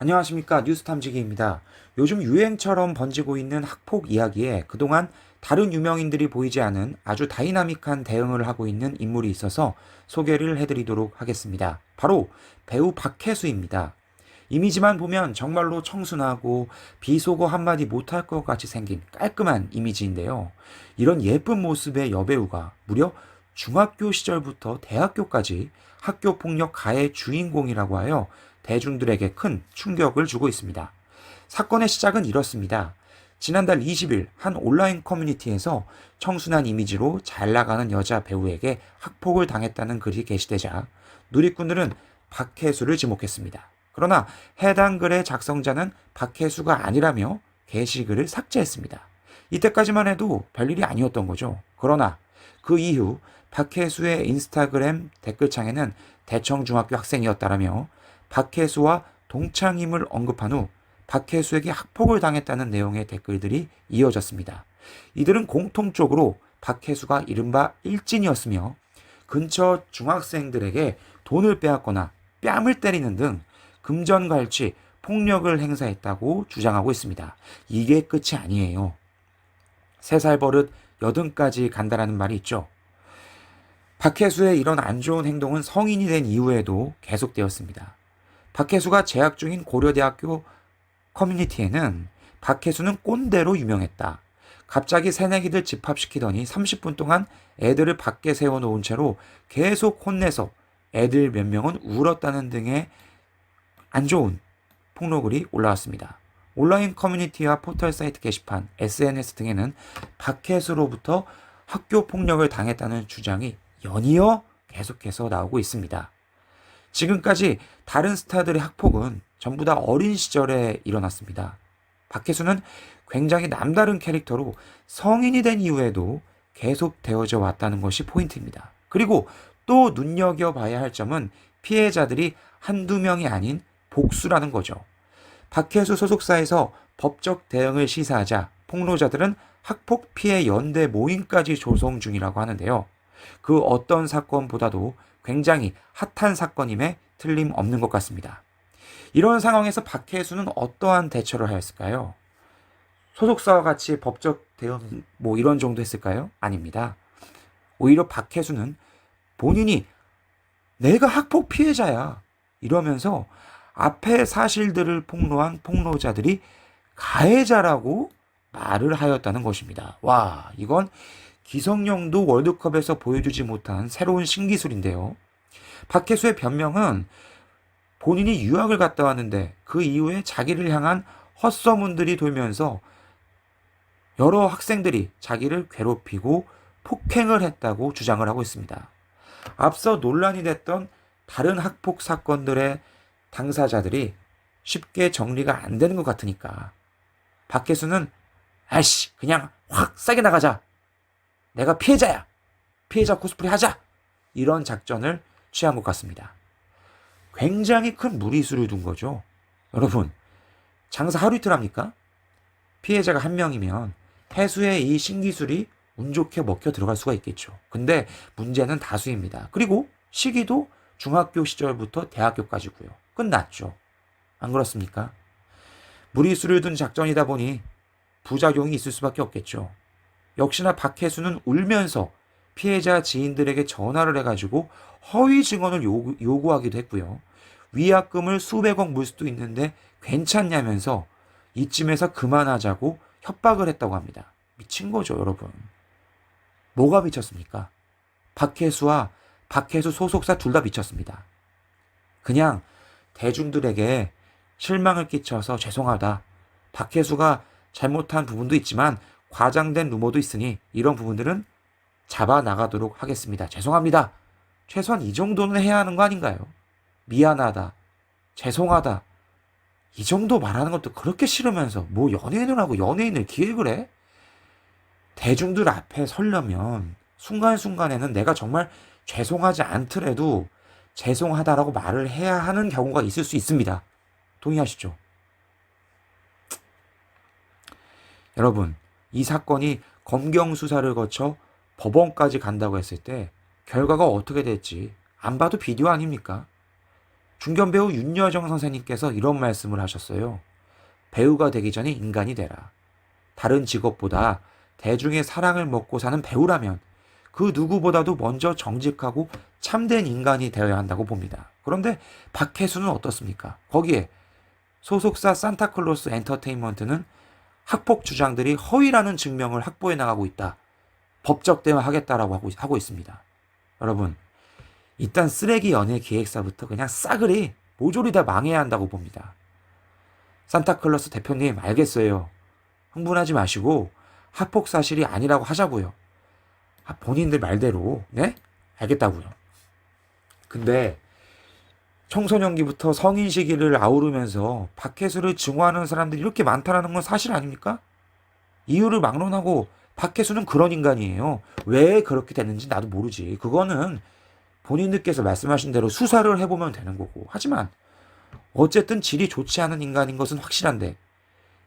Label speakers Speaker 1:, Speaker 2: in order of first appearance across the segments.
Speaker 1: 안녕하십니까. 뉴스탐지기입니다. 요즘 유행처럼 번지고 있는 학폭 이야기에 그동안 다른 유명인들이 보이지 않은 아주 다이나믹한 대응을 하고 있는 인물이 있어서 소개를 해드리도록 하겠습니다. 바로 배우 박혜수입니다. 이미지만 보면 정말로 청순하고 비속어 한마디 못할 것 같이 생긴 깔끔한 이미지인데요. 이런 예쁜 모습의 여배우가 무려 중학교 시절부터 대학교까지 학교 폭력 가해 주인공이라고 하여 대중들에게 큰 충격을 주고 있습니다. 사건의 시작은 이렇습니다. 지난달 20일 한 온라인 커뮤니티에서 청순한 이미지로 잘 나가는 여자 배우에게 학폭을 당했다는 글이 게시되자 누리꾼들은 박혜수를 지목했습니다. 그러나 해당 글의 작성자는 박혜수가 아니라며 게시글을 삭제했습니다. 이때까지만 해도 별일이 아니었던 거죠. 그러나 그 이후 박혜수의 인스타그램 댓글창에는 대청중학교 학생이었다라며 박혜수와 동창임을 언급한 후 박혜수에게 학폭을 당했다는 내용의 댓글들이 이어졌습니다. 이들은 공통적으로 박혜수가 이른바 일진이었으며 근처 중학생들에게 돈을 빼앗거나 뺨을 때리는 등 금전갈취, 폭력을 행사했다고 주장하고 있습니다. 이게 끝이 아니에요. 3살 버릇 80까지 간다라는 말이 있죠. 박혜수의 이런 안 좋은 행동은 성인이 된 이후에도 계속되었습니다. 박혜수가 재학 중인 고려대학교 커뮤니티에는 박혜수는 꼰대로 유명했다. 갑자기 새내기들 집합시키더니 30분 동안 애들을 밖에 세워놓은 채로 계속 혼내서 애들 몇 명은 울었다는 등의 안 좋은 폭로글이 올라왔습니다. 온라인 커뮤니티와 포털 사이트 게시판, SNS 등에는 박혜수로부터 학교 폭력을 당했다는 주장이 연이어 계속해서 나오고 있습니다. 지금까지 다른 스타들의 학폭은 전부 다 어린 시절에 일어났습니다. 박혜수는 굉장히 남다른 캐릭터로 성인이 된 이후에도 계속 되어져 왔다는 것이 포인트입니다. 그리고 또 눈여겨봐야 할 점은 피해자들이 한두 명이 아닌 복수라는 거죠. 박혜수 소속사에서 법적 대응을 시사하자 폭로자들은 학폭 피해 연대 모임까지 조성 중이라고 하는데요. 그 어떤 사건보다도 굉장히 핫한 사건임에 틀림없는 것 같습니다. 이런 상황에서 박혜수는 어떠한 대처를 하였을까요? 소속사와 같이 법적 대응 이런 정도 했을까요? 아닙니다. 오히려 박혜수는 본인이 내가 학폭 피해자야 이러면서 앞에 사실들을 폭로한 폭로자들이 가해자라고 말을 하였다는 것입니다. 와, 이건 기성용도 월드컵에서 보여주지 못한 새로운 신기술인데요. 박혜수의 변명은 본인이 유학을 갔다 왔는데 그 이후에 자기를 향한 헛소문들이 돌면서 여러 학생들이 자기를 괴롭히고 폭행을 했다고 주장을 하고 있습니다. 앞서 논란이 됐던 다른 학폭 사건들의 당사자들이 쉽게 정리가 안 되는 것 같으니까 박혜수는 아이씨 그냥 확 싸게 나가자. 내가 피해자야. 피해자 코스프레 하자. 이런 작전을 취한 것 같습니다. 굉장히 큰 무리수를 둔 거죠. 여러분, 장사 하루 이틀 합니까? 피해자가 한 명이면 해수의 이 신기술이 운 좋게 먹혀 들어갈 수가 있겠죠. 근데 문제는 다수입니다. 그리고 시기도 중학교 시절부터 대학교까지고요. 끝났죠. 안 그렇습니까? 무리수를 둔 작전이다 보니 부작용이 있을 수밖에 없겠죠. 역시나 박혜수는 울면서 피해자 지인들에게 전화를 해가지고 허위 증언을 요구하기도 했고요. 위약금을 수백억 물 수도 있는데 괜찮냐면서 이쯤에서 그만하자고 협박을 했다고 합니다. 미친 거죠, 여러분. 뭐가 미쳤습니까? 박혜수와 박혜수 소속사 둘 다 미쳤습니다. 그냥 대중들에게 실망을 끼쳐서 죄송하다. 박혜수가 잘못한 부분도 있지만 과장된 루머도 있으니 이런 부분들은 잡아 나가도록 하겠습니다. 죄송합니다. 최소한 이 정도는 해야 하는 거 아닌가요? 미안하다. 죄송하다. 이 정도 말하는 것도 그렇게 싫으면서 뭐 연예인을 하고 연예인을 기획을 해? 대중들 앞에 서려면 순간순간에는 내가 정말 죄송하지 않더라도 죄송하다라고 말을 해야 하는 경우가 있을 수 있습니다. 동의하시죠? 여러분, 이 사건이 검경 수사를 거쳐 법원까지 간다고 했을 때 결과가 어떻게 될지 안 봐도 비디오 아닙니까? 중견 배우 윤여정 선생님께서 이런 말씀을 하셨어요. 배우가 되기 전에 인간이 되라. 다른 직업보다 대중의 사랑을 먹고 사는 배우라면 그 누구보다도 먼저 정직하고 참된 인간이 되어야 한다고 봅니다. 그런데 박혜수는 어떻습니까? 거기에 소속사 산타클로스 엔터테인먼트는 학폭 주장들이 허위라는 증명을 확보해 나가고 있다. 법적 대응하겠다라고 하고 있습니다. 여러분, 일단 쓰레기 연예 기획사부터 그냥 싸그리 모조리 다 망해야 한다고 봅니다. 산타클로스 대표님, 알겠어요. 흥분하지 마시고 학폭 사실이 아니라고 하자고요. 본인들 말대로, 네? 알겠다고요. 근데 청소년기부터 성인 시기를 아우르면서 박혜수를 증오하는 사람들이 이렇게 많다는 건 사실 아닙니까? 이유를 막론하고 박혜수는 그런 인간이에요. 왜 그렇게 됐는지 나도 모르지. 그거는 본인들께서 말씀하신 대로 수사를 해보면 되는 거고. 하지만 어쨌든 질이 좋지 않은 인간인 것은 확실한데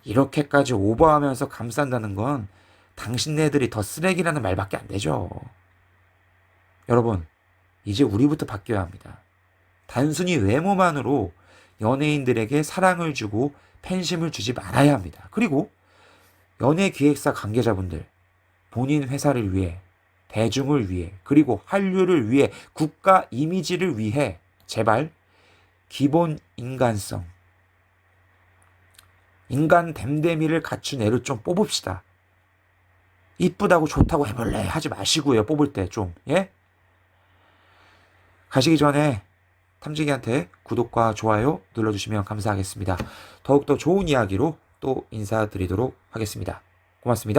Speaker 1: 이렇게까지 오버하면서 감싼다는 건 당신네들이 더 쓰레기라는 말밖에 안 되죠. 여러분, 이제 우리부터 바뀌어야 합니다. 단순히 외모만으로 연예인들에게 사랑을 주고 팬심을 주지 말아야 합니다. 그리고 연예 기획사 관계자분들, 본인 회사를 위해, 대중을 위해, 그리고 한류를 위해, 국가 이미지를 위해 제발 기본 인간성, 인간 됨됨이를 갖춘 애를 좀 뽑읍시다. 이쁘다고 좋다고 해볼래 하지 마시고요. 뽑을 때 좀, 예? 가시기 전에 탐지기한테 구독과 좋아요 눌러주시면 감사하겠습니다. 더욱더 좋은 이야기로 또 인사드리도록 하겠습니다. 고맙습니다.